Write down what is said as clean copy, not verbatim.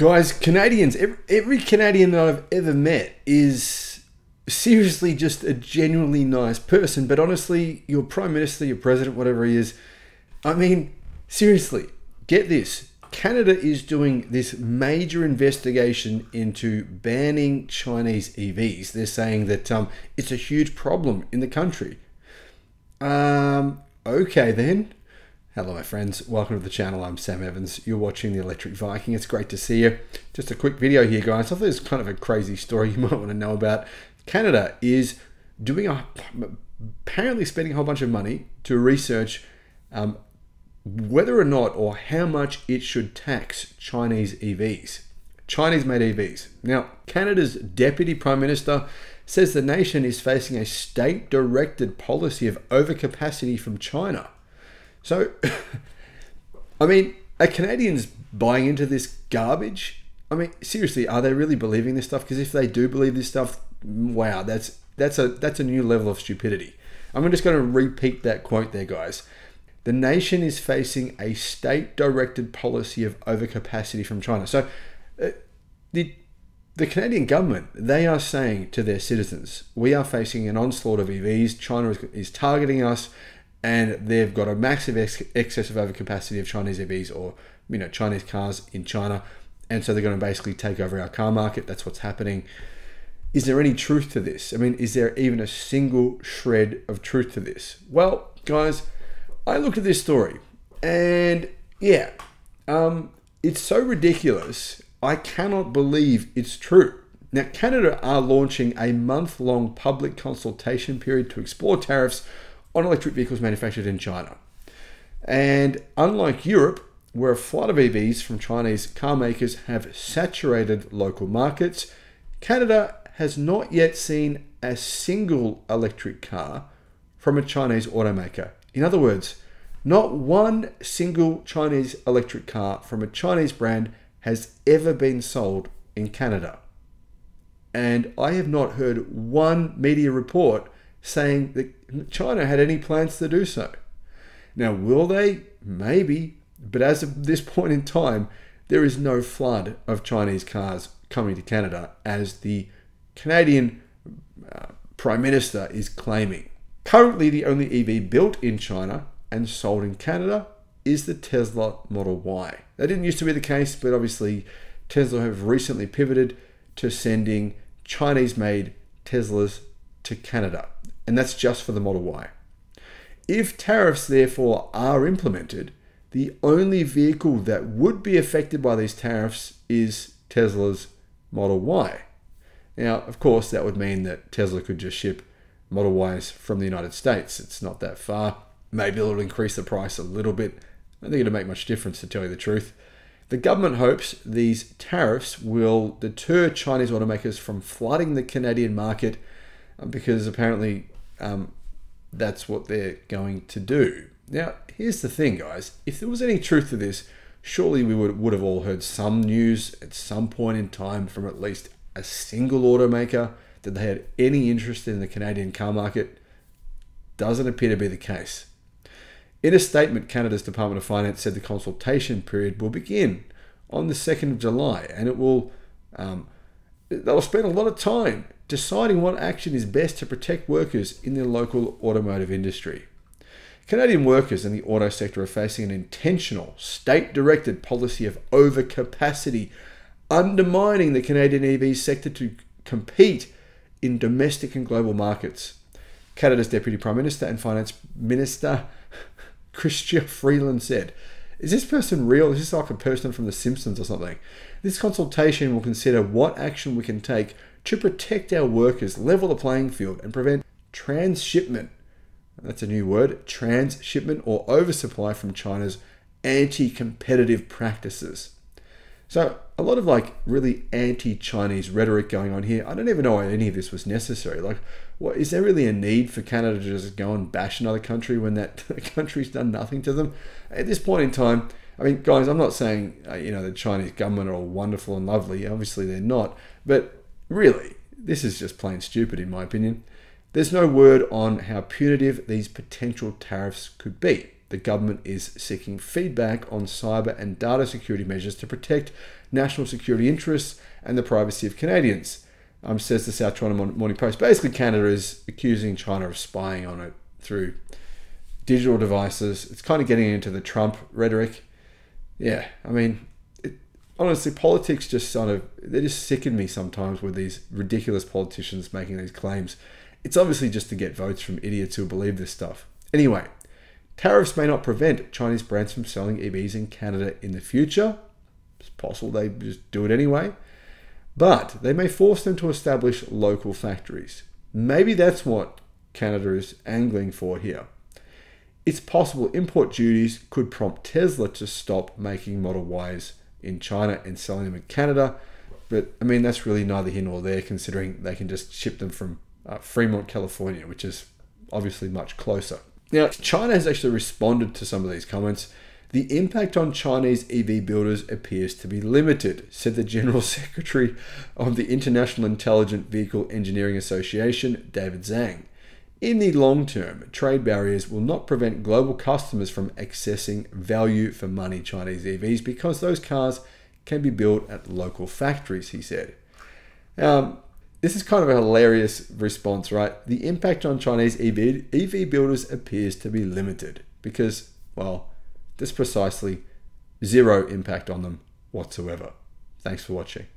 Guys, Canadians, every Canadian that I've ever met is seriously just a genuinely nice person. But honestly, your Prime Minister, your President, whatever he is, I mean, seriously, get this. Canada is doing this major investigation into banning Chinese EVs. They're saying that it's a huge problem in the country. Okay then. Hello my friends, welcome to the channel. I'm Sam Evans. You're watching the Electric Viking. It's great to see you. Just a quick video here, guys. I thought it's kind of a crazy story you might want to know about. Canada is apparently spending a whole bunch of money to research whether or not or how much it should tax Chinese EVs. Chinese-made EVs. Now, Canada's Deputy Prime Minister says the nation is facing a state-directed policy of overcapacity from China. So, I mean, are Canadians buying into this garbage? I mean, seriously, are they really believing this stuff? Because if they do believe this stuff, wow, that's a new level of stupidity. I'm just going to repeat that quote there, guys. The nation is facing a state-directed policy of overcapacity from China. So, the Canadian government, they are saying to their citizens, we are facing an onslaught of EVs. China is targeting us. And they've got a massive excess of overcapacity of Chinese EVs or, Chinese cars in China. And so they're going to basically take over our car market. That's what's happening. Is there any truth to this? I mean, is there even a single shred of truth to this? Well, guys, I looked at this story and yeah, it's so ridiculous. I cannot believe it's true. Now, Canada are launching a month-long public consultation period to explore tariffs on electric vehicles manufactured in China. And unlike Europe, where a flood of EVs from Chinese car makers have saturated local markets, Canada has not yet seen a single electric car from a Chinese automaker. In other words, not one single Chinese electric car from a Chinese brand has ever been sold in Canada. And I have not heard one media report saying that China had any plans to do so. Now, will they? Maybe. But as of this point in time, there is no flood of Chinese cars coming to Canada, as the Canadian Prime Minister is claiming. Currently, the only EV built in China and sold in Canada is the Tesla Model Y. That didn't used to be the case, but obviously Tesla have recently pivoted to sending Chinese-made Teslas to Canada. And that's just for the Model Y. If tariffs, therefore, are implemented, the only vehicle that would be affected by these tariffs is Tesla's Model Y. Now, of course, that would mean that Tesla could just ship Model Ys from the United States. It's not that far. Maybe it'll increase the price a little bit. I don't think it'll make much difference, to tell you the truth. The government hopes these tariffs will deter Chinese automakers from flooding the Canadian market, because apparently that's what they're going to do. Now, here's the thing, guys. If there was any truth to this, surely we would have all heard some news at some point in time from at least a single automaker that they had any interest in the Canadian car market. Doesn't appear to be the case. In a statement, Canada's Department of Finance said the consultation period will begin on the 2nd of July, and they'll spend a lot of time deciding what action is best to protect workers in the local automotive industry. Canadian workers in the auto sector are facing an intentional, state-directed policy of overcapacity, undermining the Canadian EV sector to compete in domestic and global markets. Canada's Deputy Prime Minister and Finance Minister, Chrystia Freeland, said, "Is this person real? Is this like a person from The Simpsons or something? This consultation will consider what action we can take to protect our workers, level the playing field, and prevent transshipment," that's a new word, transshipment or oversupply from China's anti-competitive practices. So a lot of really anti-Chinese rhetoric going on here. I don't even know why any of this was necessary. What is there really a need for Canada to just go and bash another country when that country's done nothing to them? At this point in time, I mean, guys, I'm not saying the Chinese government are all wonderful and lovely. Obviously, they're not. But really, this is just plain stupid, in my opinion. There's no word on how punitive these potential tariffs could be. the government is seeking feedback on cyber and data security measures to protect national security interests and the privacy of Canadians, says the South China Morning Post. Basically, Canada is accusing China of spying on it through digital devices. It's kind of getting into the Trump rhetoric. Yeah, I mean, honestly, politics just they just sicken me sometimes with these ridiculous politicians making these claims. It's obviously just to get votes from idiots who believe this stuff. Anyway, tariffs may not prevent Chinese brands from selling EVs in Canada in the future. It's possible they just do it anyway. But they may force them to establish local factories. Maybe that's what Canada is angling for here. It's possible import duties could prompt Tesla to stop making Model Ys in China and selling them in Canada. But I mean, that's really neither here nor there, considering they can just ship them from Fremont, California, which is obviously much closer. Now, China has actually responded to some of these comments. The impact on Chinese EV builders appears to be limited, said the General Secretary of the International Intelligent Vehicle Engineering Association, David Zhang. In the long term, trade barriers will not prevent global customers from accessing value for money Chinese EVs because those cars can be built at local factories, he said. This is kind of a hilarious response, right? The impact on Chinese EV builders appears to be limited because, well, there's precisely zero impact on them whatsoever. Thanks for watching.